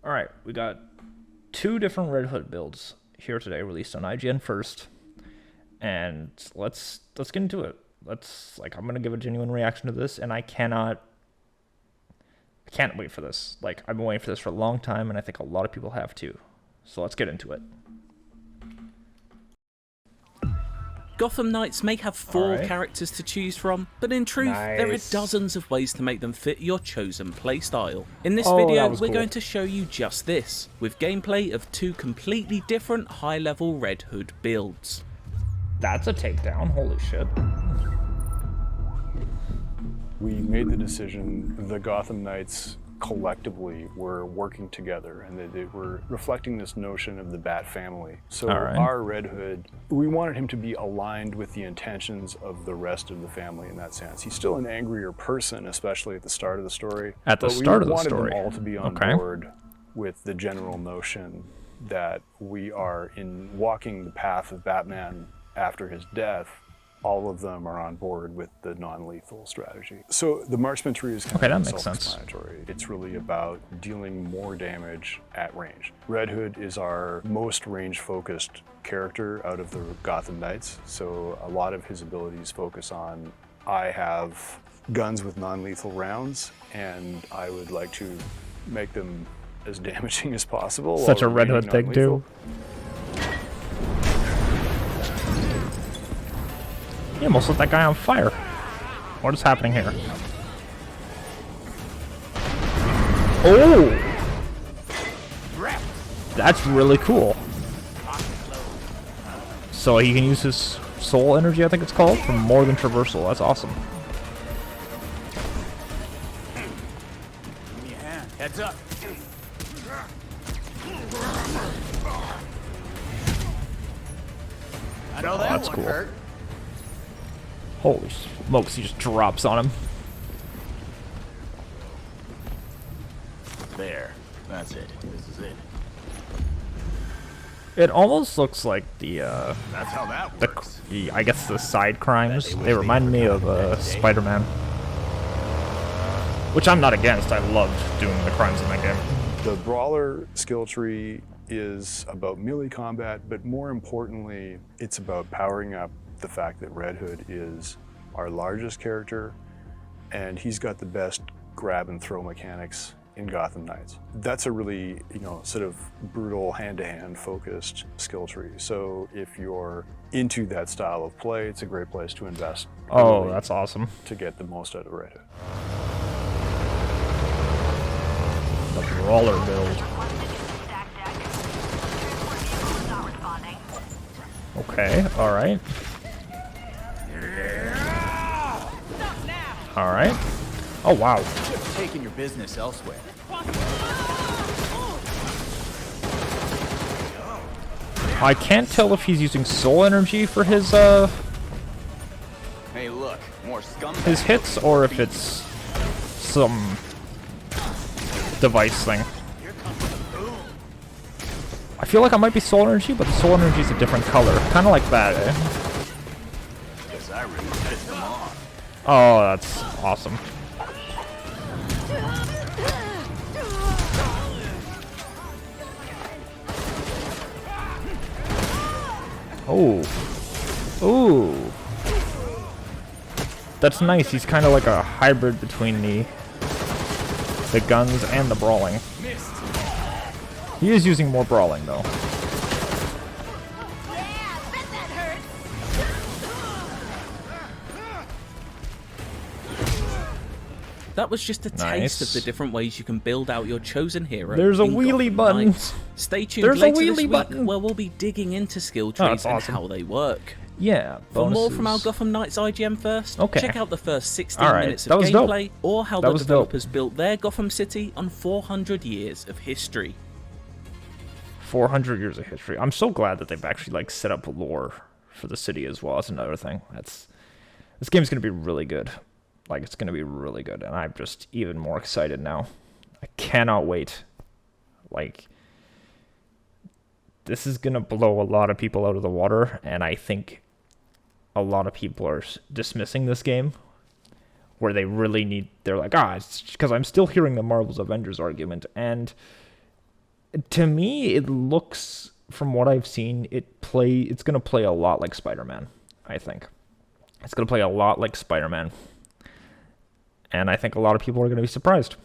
All right, we got two different Red Hood builds here today, released on IGN first, and let's get into it. I'm gonna give a genuine reaction to this, and I can't wait for this. Like, I've been waiting for this for a long time, and I think a lot of people have too. So let's get into it. Gotham Knights may have four characters to choose from, but in truth, there are dozens of ways to make them fit your chosen playstyle. In this video, we're going to show you just this, with gameplay of two completely different high-level Red Hood builds. That's a takedown, holy shit. We made the decision, the Gotham Knights collectively were working together, and they were reflecting this notion of the Bat family. So our Red Hood, we wanted him to be aligned with the intentions of the rest of the family in that sense. He's still an angrier person, especially at the start of the story. At the start of the story. We wanted them all to be on board with the general notion that we are in walking the path of Batman after his death. All of them are on board with the non-lethal strategy. So the marksman tree is kind of self-explanatory. It's really about dealing more damage at range. Red Hood is our most range-focused character out of the Gotham Knights, so a lot of his abilities focus on, I have guns with non-lethal rounds, and I would like to make them as damaging as possible. Such a Red Hood thing too. He almost lit that guy on fire. What is happening here? Oh! That's really cool. So he can use his soul energy, I think it's called, for more than traversal. That's awesome. Heads up. I know that that's one cool. hurt. Holy smokes, he just drops on him. There. That's it. This is it. It almost looks like the, That's how that works. I guess the side crimes. They remind me of, Spider-Man. Which I'm not against. I loved doing the crimes in that game. The Brawler skill tree is about melee combat, but more importantly, it's about powering up the fact that Red Hood is our largest character, and he's got the best grab and throw mechanics in Gotham Knights. That's a really, sort of brutal hand-to-hand focused skill tree. So if you're into that style of play, it's a great place to invest. Oh, that's awesome. To get the most out of Red Hood. The Brawler build. Okay, alright. Alright. Oh, wow. Taking your business elsewhere. I can't tell if he's using soul energy for his, Hey, look, more scum. his hits, or if it's some device thing. I feel like I might be soul energy, but the soul energy is a different color. Kind of like that, eh? Guess I really pissed them off. Oh, that's awesome. Oh. Ooh. That's nice. He's kind of like a hybrid between the guns and the brawling. He is using more brawling, though. That was just a taste of the different ways you can build out your chosen hero. There's a wheelie button. Stay tuned later this week where we'll be digging into skill trees and how they work. Yeah, For more from our Gotham Knights IGN first, check out the first 16 minutes of that was gameplay or how the developers dope. built their Gotham City on 400 years of history. 400 years of history. I'm so glad that they've actually like set up lore for the city as well. That's another thing. This game's gonna be really good. Like, it's gonna be really good, and I'm just even more excited now. I cannot wait. Like, this is gonna blow a lot of people out of the water, and I think a lot of people are dismissing this game, where they really need. They're like, it's because I'm still hearing the Marvel's Avengers argument, and To me, it looks, from what I've seen, it's going to play a lot like Spider-Man, I think. It's going to play a lot like Spider-Man. And I think a lot of people are going to be surprised.